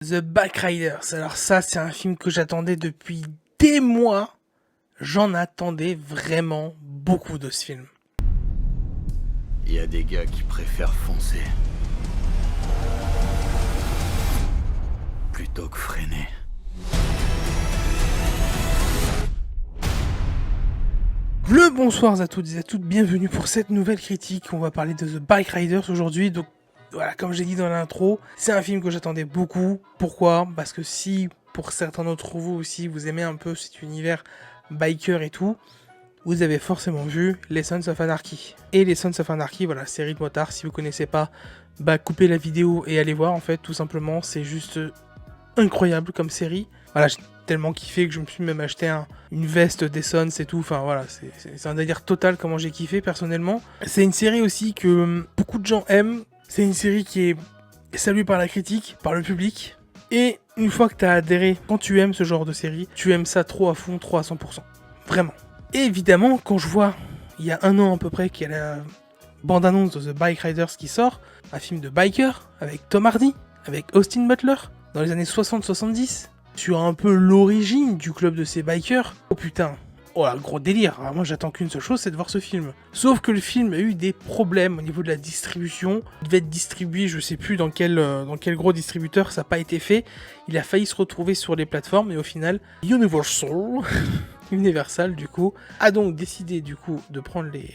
The Backriders. Alors ça, c'est un film que j'attendais depuis des mois. J'en attendais vraiment beaucoup de ce film. Il y a des gars qui préfèrent foncer plutôt que freiner. Le bonsoir à toutes et à toutes, bienvenue pour cette nouvelle critique. On va parler de The Backriders aujourd'hui. Donc voilà, comme j'ai dit dans l'intro, c'est un film que j'attendais beaucoup. Pourquoi? Parce que si, pour certains d'entre vous aussi, vous aimez un peu cet univers biker et tout, vous avez forcément vu les Sons of Anarchy. Et les Sons of Anarchy, voilà, série de motards, si vous connaissez pas, bah coupez la vidéo et allez voir en fait, tout simplement, c'est juste incroyable comme série. Voilà, j'ai tellement kiffé que je me suis même acheté une veste des Sons et tout, enfin voilà, c'est un délire total comment j'ai kiffé personnellement. C'est une série aussi que beaucoup de gens aiment, c'est une série qui est saluée par la critique, par le public, et une fois que t'as adhéré, quand tu aimes ce genre de série, tu aimes ça trop à fond, trop à 100%. Vraiment. Et évidemment, quand je vois, il y a un an à peu près, qu'il y a la bande-annonce de The Backriders qui sort, un film de biker, avec Tom Hardy, avec Austin Butler, dans les années 60-70, sur un peu l'origine du club de ces bikers. Oh putain, oh là, gros délire. Alors moi j'attends qu'une seule chose, c'est de voir ce film. Sauf que le film a eu des problèmes au niveau de la distribution. Il devait être distribué, je sais plus dans quel gros distributeur, ça n'a pas été fait. Il a failli se retrouver sur les plateformes et au final, Universal du coup, a donc décidé du coup de prendre les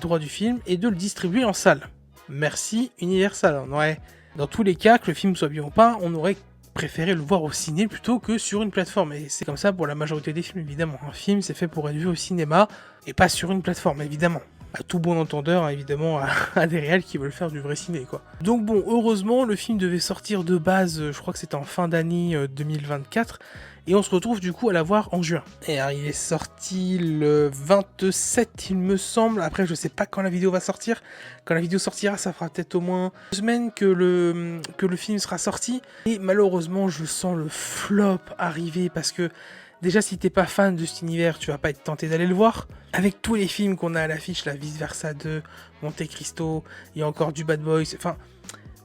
droits du film et de le distribuer en salle. Merci Universal. On aurait, dans tous les cas, que le film soit bien ou pas, on aurait préféré le voir au ciné plutôt que sur une plateforme. Et c'est comme ça pour la majorité des films, évidemment. Un film, c'est fait pour être vu au cinéma et pas sur une plateforme, évidemment. À tout bon entendeur, évidemment, à des réals qui veulent faire du vrai ciné, quoi. Donc bon, heureusement, le film devait sortir de base, je crois que c'était en fin d'année 2024, et on se retrouve du coup à la voir en juin. Et alors, il est sorti le 27, il me semble. Après, je sais pas quand la vidéo va sortir. Quand la vidéo sortira, ça fera peut-être au moins 2 semaines que le film sera sorti. Et malheureusement, je sens le flop arriver parce que déjà, si t'es pas fan de cet univers, tu vas pas être tenté d'aller le voir. Avec tous les films qu'on a à l'affiche, la Vice Versa 2, Monte Cristo, il y a encore du Bad Boys, enfin...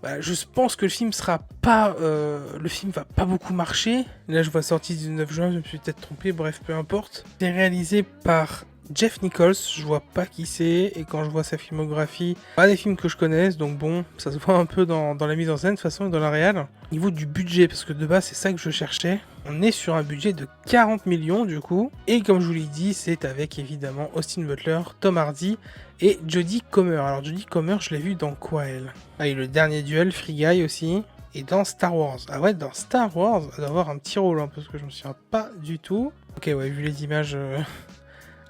Bah, je pense que le film sera pas... le film va pas beaucoup marcher. Là, je vois sortie du 9 juin, je me suis peut-être trompé, bref, peu importe. C'est réalisé par Jeff Nichols, je vois pas qui c'est, et quand je vois sa filmographie, pas des films que je connaisse, donc bon, ça se voit un peu dans la mise en scène, de toute façon, et dans la réal. Au niveau du budget, parce que de base, c'est ça que je cherchais, on est sur un budget de 40 millions, du coup, et comme je vous l'ai dit, c'est avec, évidemment, Austin Butler, Tom Hardy, et Jodie Comer. Alors Jodie Comer, je l'ai vu dans quoi elle? Ah, et le dernier duel, Free Guy aussi. Et dans Star Wars. Ah ouais, dans Star Wars, elle doit avoir un petit rôle, hein, parce que je me souviens pas du tout. Ok, ouais, vu les images...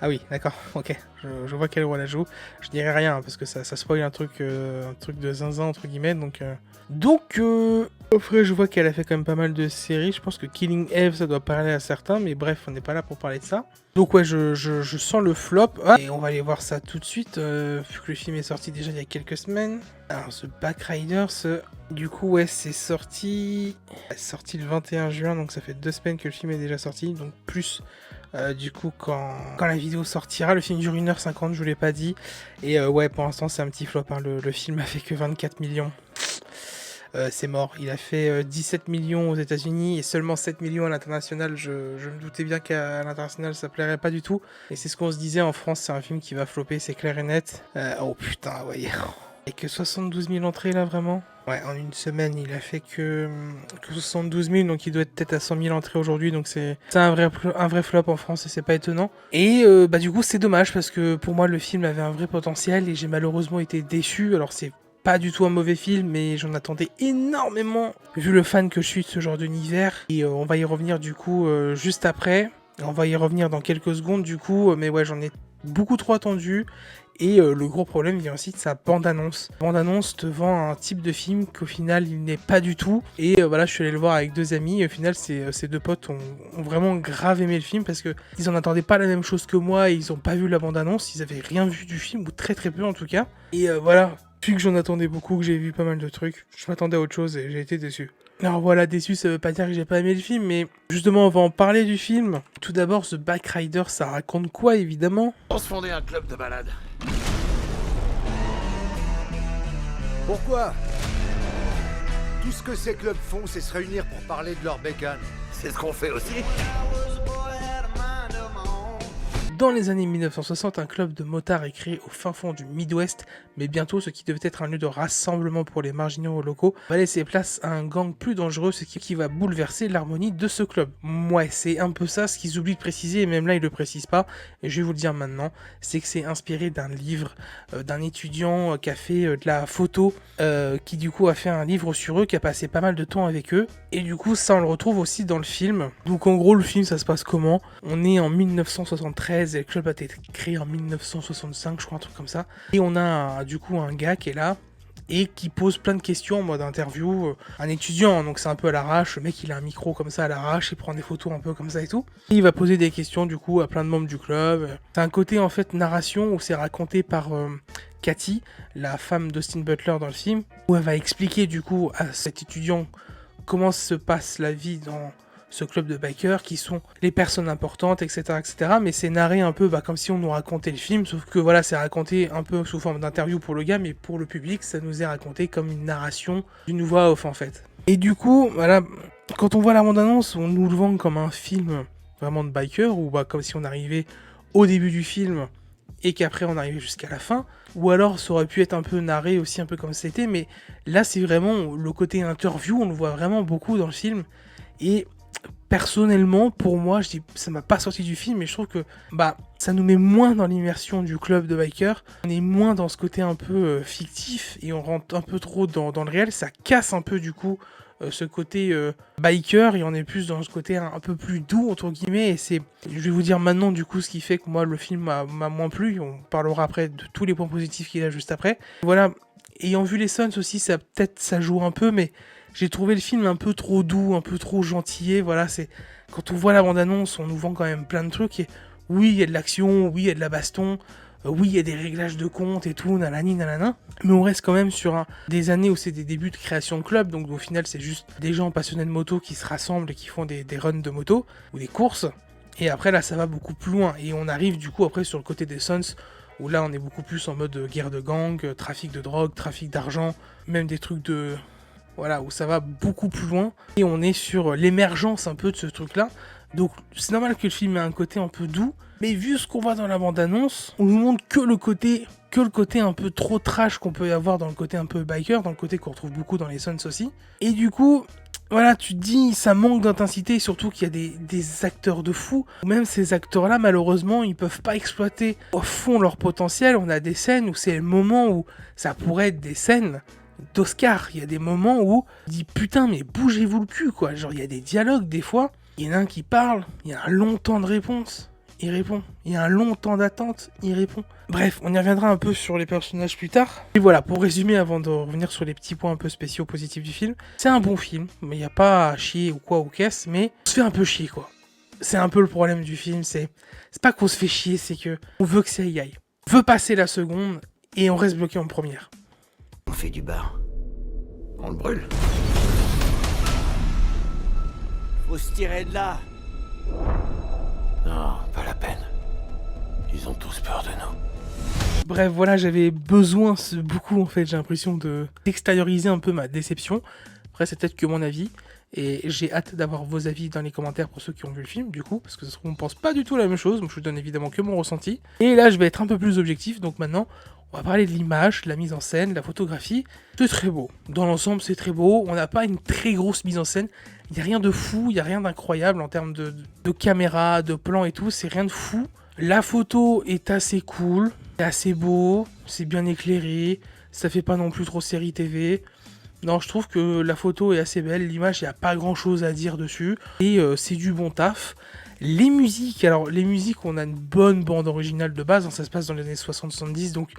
Ah oui, d'accord, ok. Je vois quel rôle elle joue. Je dirais rien, hein, parce que ça spoil un truc de zinzin, entre guillemets, donc... Après, je vois qu'elle a fait quand même pas mal de séries. Je pense que Killing Eve, ça doit parler à certains, mais bref, on n'est pas là pour parler de ça. Donc ouais, je sens le flop. Ah, et on va aller voir ça tout de suite, vu que le film est sorti déjà il y a quelques semaines. Alors, The Backriders, du coup, ouais, c'est sorti le 21 juin, donc ça fait 2 semaines que le film est déjà sorti, donc plus... du coup, quand la vidéo sortira, le film dure 1h50, je vous l'ai pas dit. Et ouais, pour l'instant, c'est un petit flop, hein. Le film a fait que 24 millions. C'est mort. Il a fait 17 millions aux États-Unis et seulement 7 millions à l'international. Je me doutais bien qu'à l'international ça plairait pas du tout. Et c'est ce qu'on se disait en France, c'est un film qui va flopper, c'est clair et net. Oh putain, ouais. Et que 72 000 entrées là, vraiment. Ouais, en une semaine, il a fait que 72 000, donc il doit être peut-être à 100 000 entrées aujourd'hui, donc c'est un vrai flop en France et c'est pas étonnant. Et bah du coup, c'est dommage parce que pour moi, le film avait un vrai potentiel et j'ai malheureusement été déçu. Alors c'est pas du tout un mauvais film, mais j'en attendais énormément vu le fan que je suis de ce genre d'univers. Et on va y revenir du coup juste après. On va y revenir dans quelques secondes du coup, mais ouais, j'en ai beaucoup trop attendu. Et le gros problème vient aussi de sa bande-annonce. La bande-annonce te vend un type de film qu'au final il n'est pas du tout. Et voilà, je suis allé le voir avec 2 amis. Et au final, ces 2 potes ont vraiment grave aimé le film parce qu'ils en attendaient pas la même chose que moi. Et ils ont pas vu la bande-annonce. Ils avaient rien vu du film, ou très très peu en tout cas. Et voilà, vu que j'en attendais beaucoup, que j'ai vu pas mal de trucs, je m'attendais à autre chose et j'ai été déçu. Alors voilà, déçu, ça veut pas dire que j'ai pas aimé le film, mais justement, on va en parler du film. Tout d'abord, The Backriders, ça raconte quoi, évidemment? On se fondait un club de balade. Pourquoi? Tout ce que ces clubs font, c'est se réunir pour parler de leur bécane. C'est ce qu'on fait aussi. Dans les années 1960, un club de motards est créé au fin fond du Midwest, mais bientôt ce qui devait être un lieu de rassemblement pour les marginaux locaux va laisser place à un gang plus dangereux, ce qui va bouleverser l'harmonie de ce club. Ouais, c'est un peu ça ce qu'ils oublient de préciser, et même là ils le précisent pas, et je vais vous le dire maintenant, c'est que c'est inspiré d'un livre d'un étudiant qui a fait de la photo, qui du coup a fait un livre sur eux, qui a passé pas mal de temps avec eux, et du coup ça on le retrouve aussi dans le film. Donc en gros le film ça se passe comment? On est en 1973, et le club a été créé en 1965, je crois, un truc comme ça. Et on a du coup un gars qui est là et qui pose plein de questions en mode interview. Un étudiant, donc c'est un peu à l'arrache. Le mec il a un micro comme ça à l'arrache, il prend des photos un peu comme ça et tout. Et il va poser des questions du coup à plein de membres du club. C'est un côté en fait narration où c'est raconté par Cathy, la femme d'Austin Butler dans le film, où elle va expliquer du coup à cet étudiant comment se passe la vie dans ce club de bikers, qui sont les personnes importantes, etc. etc. Mais c'est narré un peu comme si on nous racontait le film, sauf que voilà, c'est raconté un peu sous forme d'interview pour le gars, mais pour le public, ça nous est raconté comme une narration d'une voix off en fait. Et du coup, voilà, quand on voit la bande-annonce, on nous le vend comme un film vraiment de biker, ou comme si on arrivait au début du film et qu'après on arrivait jusqu'à la fin, ou alors ça aurait pu être un peu narré aussi, un peu comme c'était, mais là c'est vraiment le côté interview, on le voit vraiment beaucoup dans le film, et personnellement, pour moi, je dis, ça m'a pas sorti du film, mais je trouve que ça nous met moins dans l'immersion du club de bikers. On est moins dans ce côté un peu fictif et on rentre un peu trop dans le réel. Ça casse un peu du coup ce côté biker et on est plus dans ce côté un peu plus doux entre guillemets. Et je vais vous dire maintenant du coup ce qui fait que moi le film m'a moins plu. On parlera après de tous les points positifs qu'il a juste après. Voilà, ayant vu les Sons aussi, ça joue un peu, mais j'ai trouvé le film un peu trop doux, un peu trop gentillé. Voilà, c'est quand on voit la bande-annonce, on nous vend quand même plein de trucs. Et oui, il y a de l'action, oui, il y a de la baston, oui, il y a des réglages de compte et tout, nanani, nanana. Mais on reste quand même sur des années où c'est des débuts de création de club. Donc au final, c'est juste des gens passionnés de moto qui se rassemblent et qui font des runs de moto ou des courses. Et après, là, ça va beaucoup plus loin. Et on arrive du coup après sur le côté des Sons, où là, on est beaucoup plus en mode guerre de gang, trafic de drogue, trafic d'argent, même des trucs de... Voilà, où ça va beaucoup plus loin. Et on est sur l'émergence un peu de ce truc-là. Donc c'est normal que le film ait un côté un peu doux. Mais vu ce qu'on voit dans la bande-annonce, on nous montre que le côté un peu trop trash qu'on peut y avoir dans le côté un peu biker, dans le côté qu'on retrouve beaucoup dans les Sons aussi. Et du coup, voilà, tu te dis, ça manque d'intensité, surtout qu'il y a des acteurs de fou. Même ces acteurs-là, malheureusement, ils peuvent pas exploiter au fond leur potentiel. On a des scènes où c'est le moment où ça pourrait être des scènes d'Oscar. Il y a des moments où on dit putain mais bougez-vous le cul quoi. Genre il y a des dialogues des fois, il y en a un qui parle, il y a un long temps de réponse, il répond. Il y a un long temps d'attente, il répond. Bref, on y reviendra un peu sur les personnages plus tard. Et voilà, pour résumer avant de revenir sur les petits points un peu spéciaux positifs du film, c'est un bon film, mais il n'y a pas à chier ou quoi ou qu'est-ce, mais on se fait un peu chier quoi. C'est un peu le problème du film, c'est pas qu'on se fait chier, c'est que on veut que ça y aille. On veut passer la seconde et on reste bloqué en première. On fait du bar. On le brûle. Faut se tirer de là. Non, pas la peine. Ils ont tous peur de nous. Bref, voilà, j'avais besoin beaucoup, en fait, j'ai l'impression d'extérioriser un peu ma déception. Après, c'est peut-être que mon avis, et j'ai hâte d'avoir vos avis dans les commentaires pour ceux qui ont vu le film, du coup, parce que ça se trouve, on pense pas du tout la même chose, donc je vous donne évidemment que mon ressenti. Et là, je vais être un peu plus objectif, donc maintenant, on va parler de l'image, de la mise en scène, de la photographie. C'est très beau. Dans l'ensemble, c'est très beau. On n'a pas une très grosse mise en scène. Il n'y a rien de fou, il n'y a rien d'incroyable en termes de caméra, de plan et tout. C'est rien de fou. La photo est assez cool, c'est assez beau, c'est bien éclairé. Ça fait pas non plus trop série TV. Non, je trouve que la photo est assez belle. L'image, il n'y a pas grand-chose à dire dessus. Et c'est du bon taf. Les musiques, on a une bonne bande originale de base. Ça se passe dans les années 60-70, donc...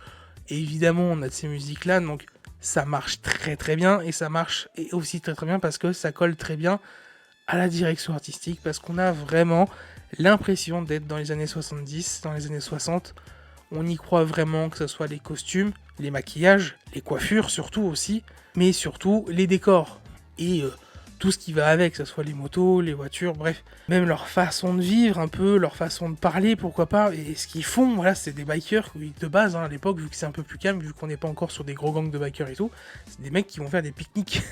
Évidemment, on a de ces musiques-là, donc ça marche très très bien, et ça marche aussi très très bien parce que ça colle très bien à la direction artistique, parce qu'on a vraiment l'impression d'être dans les années 70, dans les années 60. On y croit vraiment, que ce soit les costumes, les maquillages, les coiffures surtout aussi, mais surtout les décors. Et tout ce qui va avec, que ce soit les motos, les voitures, bref, même leur façon de vivre un peu, leur façon de parler, pourquoi pas, et ce qu'ils font, voilà, c'est des bikers de base, à l'époque, vu que c'est un peu plus calme, vu qu'on n'est pas encore sur des gros gangs de bikers et tout, c'est des mecs qui vont faire des pique-niques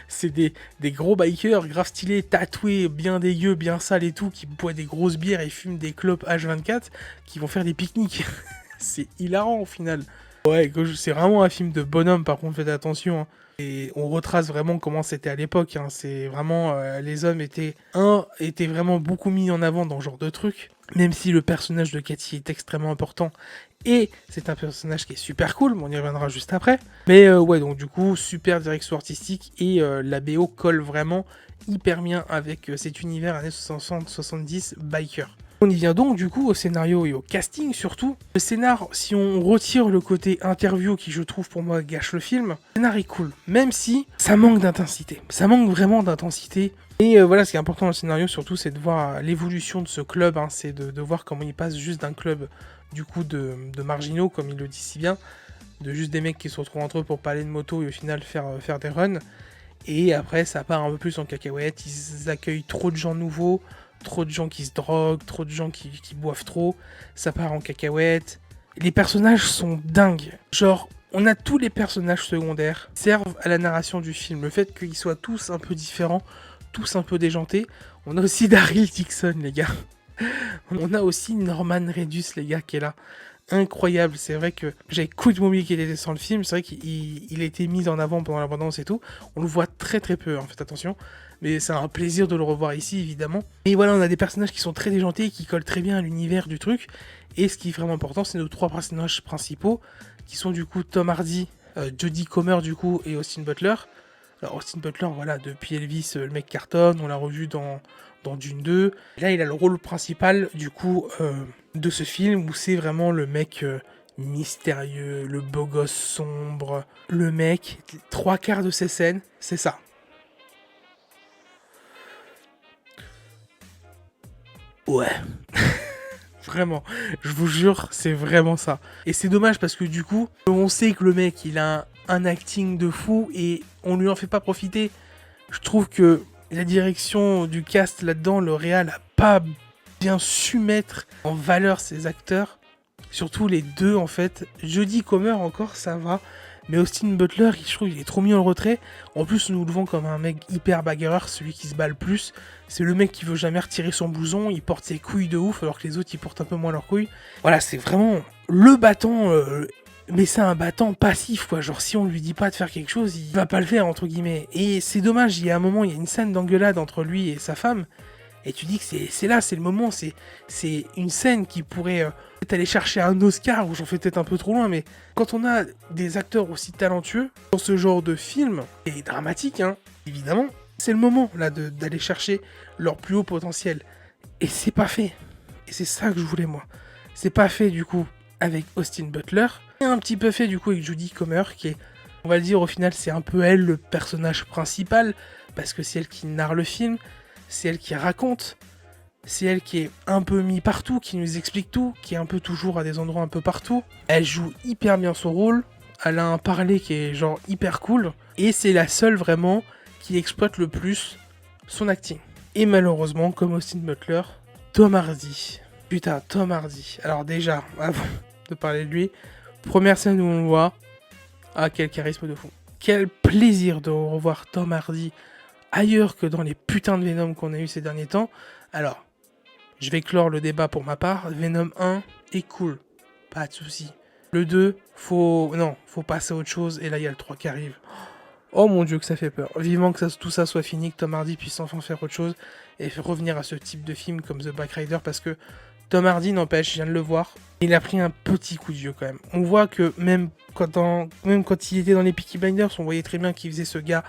C'est des gros bikers grave stylés, tatoués, bien dégueux, bien sales et tout, qui boivent des grosses bières et fument des clopes H24, qui vont faire des pique-niques. C'est hilarant au final. Ouais, c'est vraiment un film de bonhomme, par contre, faites attention. Hein. Et on retrace vraiment comment c'était à l'époque. Hein. C'est vraiment... les hommes étaient vraiment beaucoup mis en avant dans ce genre de truc. Même si le personnage de Cathy est extrêmement important. Et c'est un personnage qui est super cool, mais on y reviendra juste après. Mais ouais, donc du coup, super direction artistique. Et la BO colle vraiment hyper bien avec cet univers années 60-70 biker. On y vient donc du coup au scénario et au casting surtout. Le scénar, si on retire le côté interview qui je trouve pour moi gâche le film, le scénar est cool, même si ça manque d'intensité. Ça manque vraiment d'intensité. Et voilà, ce qui est important dans le scénario surtout, c'est de voir l'évolution de ce club, hein, c'est de voir comment il passe juste d'un club du coup de marginaux, comme il le dit si bien, de juste des mecs qui se retrouvent entre eux pour parler de moto et au final faire des runs. Et après ça part un peu plus en cacahuète, ils accueillent trop de gens nouveaux, trop de gens qui se droguent, trop de gens qui boivent trop, ça part en cacahuète. Les personnages sont dingues. Genre, on a tous les personnages secondaires qui servent à la narration du film. Le fait qu'ils soient tous un peu différents, tous un peu déjantés. On a aussi Daryl Dixon, les gars. On a aussi Norman Reedus, les gars, qui est là. Incroyable, c'est vrai que j'avais complètement oublié qu'il était dans le film, c'est vrai qu'il a été mis en avant pendant l'abondance et tout, on le voit très très peu, hein, faites attention, mais c'est un plaisir de le revoir ici évidemment. Et voilà, on a des personnages qui sont très déjantés, qui collent très bien à l'univers du truc, et ce qui est vraiment important, c'est nos trois personnages principaux, qui sont du coup Tom Hardy, Jodie Comer du coup, et Austin Butler. Alors Austin Butler, voilà, depuis Elvis, le mec cartonne, on l'a revu dans Dune 2. Là, il a le rôle principal, du coup, de ce film, où c'est vraiment le mec mystérieux, le beau gosse sombre. Le mec, 3/4 de ses scènes, c'est ça. Ouais. Vraiment, je vous jure, c'est vraiment ça. Et c'est dommage parce que du coup, on sait que le mec, il a un acting de fou et on lui en fait pas profiter. Je trouve que la direction du cast là-dedans, le réal a pas bien su mettre en valeur ses acteurs. Surtout les deux en fait. Jodie Comer encore, ça va. Mais Austin Butler, je trouve qu'il est trop mis en retrait. En plus, nous le vend comme un mec hyper bagarreur, celui qui se bat le plus. C'est le mec qui veut jamais retirer son blouson, il porte ses couilles de ouf, alors que les autres, ils portent un peu moins leurs couilles. Voilà, c'est vraiment le battant, mais c'est un battant passif, quoi. Genre, si on lui dit pas de faire quelque chose, il va pas le faire, entre guillemets. Et c'est dommage, il y a un moment, il y a une scène d'engueulade entre lui et sa femme. Et tu dis que c'est là, c'est le moment, c'est une scène qui pourrait peut-être aller chercher un Oscar, ou j'en fais peut-être un peu trop loin, mais quand on a des acteurs aussi talentueux dans ce genre de film, et dramatique, hein, évidemment, c'est le moment là d'aller chercher leur plus haut potentiel. Et c'est pas fait. Et c'est ça que je voulais, moi. C'est pas fait, du coup, avec Austin Butler, et un petit peu fait, du coup, avec Jodie Comer, qui est, on va le dire, au final, c'est un peu elle, le personnage principal, parce que c'est elle qui narre le film, c'est elle qui raconte, c'est elle qui est un peu mis partout, qui nous explique tout, qui est un peu toujours à des endroits un peu partout. Elle joue hyper bien son rôle, elle a un parler qui est genre hyper cool, et c'est la seule vraiment qui exploite le plus son acting. Et malheureusement, comme Austin Butler, Tom Hardy. Putain, Tom Hardy. Alors déjà, avant de parler de lui, première scène où on le voit, ah quel charisme de fou. Quel plaisir de revoir Tom Hardy ailleurs que dans les putains de Venom qu'on a eu ces derniers temps. Alors, je vais clore le débat pour ma part. Venom 1 est cool, pas de soucis. Le 2, faut passer à autre chose, et là il y a le 3 qui arrive. Oh mon dieu que ça fait peur. Vivement que tout ça soit fini, que Tom Hardy puisse enfin faire autre chose, et revenir à ce type de film comme The Back Rider, parce que Tom Hardy, n'empêche, je viens de le voir, il a pris un petit coup de vieux quand même. On voit que même quand il était dans les Peaky Blinders, on voyait très bien qu'il faisait ce gars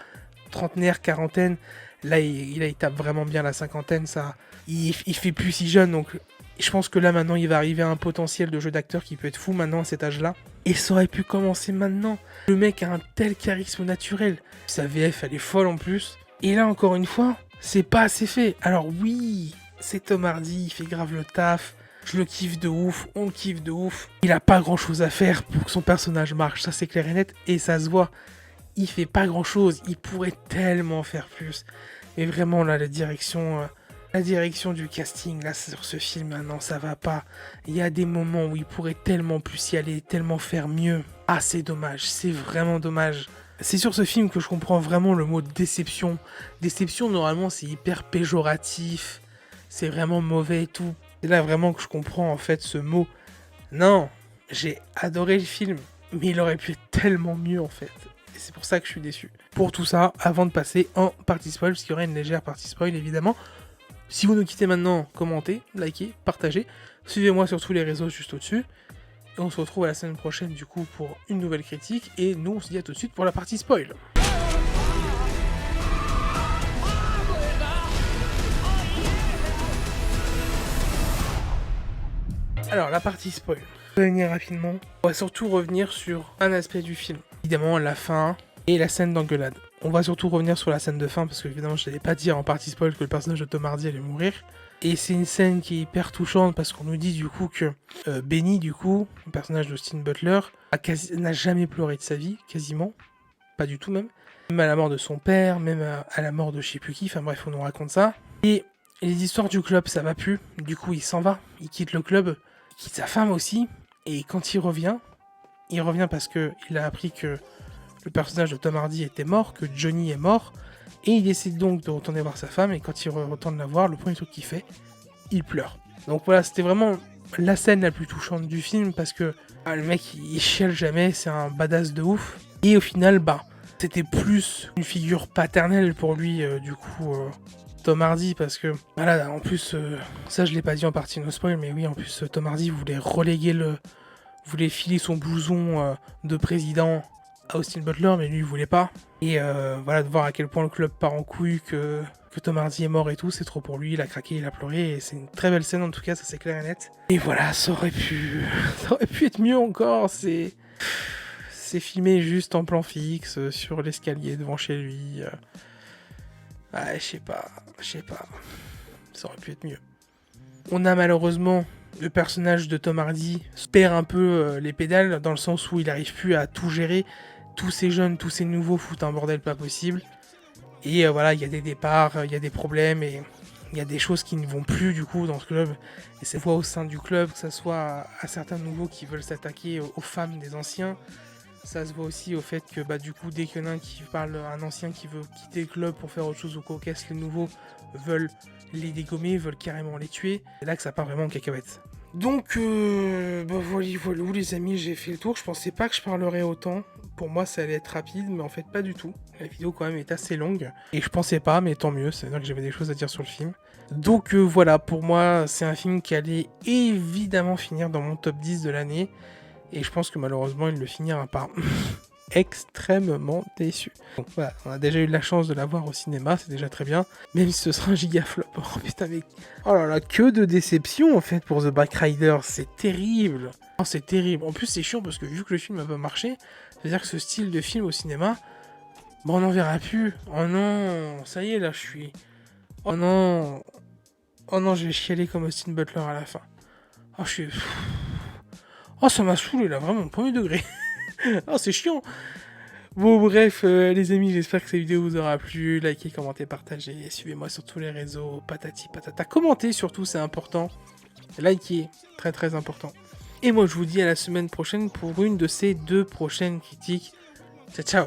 trentenaire, quarantaine, là il tape vraiment bien la cinquantaine, ça, il fait plus si jeune, donc je pense que là maintenant il va arriver à un potentiel de jeu d'acteur qui peut être fou maintenant à cet âge-là, et ça aurait pu commencer maintenant. Le mec a un tel charisme naturel, sa VF elle est folle en plus, et là encore une fois, c'est pas assez fait. Alors oui, c'est Tom Hardy, il fait grave le taf, je le kiffe de ouf, on le kiffe de ouf, il a pas grand chose à faire pour que son personnage marche, ça c'est clair et net, et ça se voit. Il fait pas grand chose, il pourrait tellement faire plus. Mais vraiment là, la direction du casting là sur ce film, non ça va pas. Il y a des moments où il pourrait tellement plus y aller, tellement faire mieux. Ah c'est dommage, c'est vraiment dommage. C'est sur ce film que je comprends vraiment le mot déception. Déception, normalement, c'est hyper péjoratif, c'est vraiment mauvais et tout. C'est là vraiment que je comprends en fait ce mot. Non, j'ai adoré le film, mais il aurait pu être tellement mieux en fait. Et c'est pour ça que je suis déçu. Pour tout ça, avant de passer en partie spoil, parce qu'il y aura une légère partie spoil évidemment. Si vous nous quittez maintenant, commentez, likez, partagez. Suivez-moi sur tous les réseaux juste au-dessus. Et on se retrouve à la semaine prochaine du coup pour une nouvelle critique. Et nous on se dit à tout de suite pour la partie spoil. Alors la partie spoil. Pour revenir rapidement, on va surtout revenir sur un aspect du film. Évidemment la fin et la scène d'engueulade. On va surtout revenir sur la scène de fin parce que évidemment je n'allais pas dire en partie spoil que le personnage de Tom Hardy allait mourir. Et c'est une scène qui est hyper touchante parce qu'on nous dit du coup que Benny, du coup, le personnage d'Austin Butler, n'a jamais pleuré de sa vie, quasiment. Pas du tout même. Même à la mort de son père, même à la mort de je sais plus qui, enfin bref, on nous raconte ça. Et les histoires du club, ça va plus. Du coup, il s'en va, il quitte le club, il quitte sa femme aussi. Et quand il revient parce que il a appris que le personnage de Tom Hardy était mort, que Johnny est mort. Et il décide donc de retourner voir sa femme, et quand il retourne la voir, le premier truc qu'il fait, il pleure. Donc voilà, c'était vraiment la scène la plus touchante du film, parce que le mec, il chiale jamais, c'est un badass de ouf. Et au final, c'était plus une figure paternelle pour lui, Tom Hardy, parce que, voilà, en plus, ça je l'ai pas dit en partie no spoil, mais oui, en plus, Tom Hardy voulait filer son blouson de président à Austin Butler, mais lui il voulait pas. Et voilà, de voir à quel point le club part en couille, que Tom Hardy est mort et tout, c'est trop pour lui, il a craqué, il a pleuré, et c'est une très belle scène en tout cas, ça c'est clair et net. Et voilà, ça aurait pu être mieux encore, c'est filmé juste en plan fixe, sur l'escalier devant chez lui. Je sais pas, ça aurait pu être mieux. On a malheureusement le personnage de Tom Hardy perd un peu les pédales, dans le sens où il n'arrive plus à tout gérer. Tous ces jeunes, tous ces nouveaux foutent un bordel pas possible. Et voilà, il y a des départs, il y a des problèmes, et il y a des choses qui ne vont plus du coup dans ce club. Et ça se voit au sein du club, que ça soit à certains nouveaux qui veulent s'attaquer aux femmes des anciens. Ça se voit aussi au fait que du coup, dès qu'il y en a un ancien qui veut quitter le club pour faire autre chose au Caucase, les nouveaux veulent les dégommer, veulent carrément les tuer. C'est là que ça part vraiment en cacahuète. Donc, voilà les amis, j'ai fait le tour. Je pensais pas que je parlerais autant. Pour moi, ça allait être rapide, mais en fait, pas du tout. La vidéo, quand même, est assez longue. Et je pensais pas, mais tant mieux. C'est-à-dire que j'avais des choses à dire sur le film. Donc, voilà, pour moi, c'est un film qui allait évidemment finir dans mon top 10 de l'année. Et je pense que malheureusement, il le finira pas. Extrêmement déçu. Donc voilà, on a déjà eu la chance de la voir au cinéma, c'est déjà très bien. Même si ce sera un giga flop. Oh putain, mais... Oh là là, que de déception en fait pour The Backriders, c'est terrible. Oh, c'est terrible. En plus, c'est chiant parce que vu que le film n'a pas marché, c'est-à-dire que ce style de film au cinéma, on n'en verra plus. Oh non, ça y est, là, je suis... Oh non, je vais chialer comme Austin Butler à la fin. Oh, je suis... Oh, ça m'a saoulé, là, vraiment, premier degré. Oh, c'est chiant. Bon, bref, les amis, j'espère que cette vidéo vous aura plu. Likez, commentez, partagez. Suivez-moi sur tous les réseaux. Patati patata. Commentez surtout, c'est important. Likez, très très important. Et moi, je vous dis à la semaine prochaine pour une de ces 2 prochaines critiques. Ciao, ciao.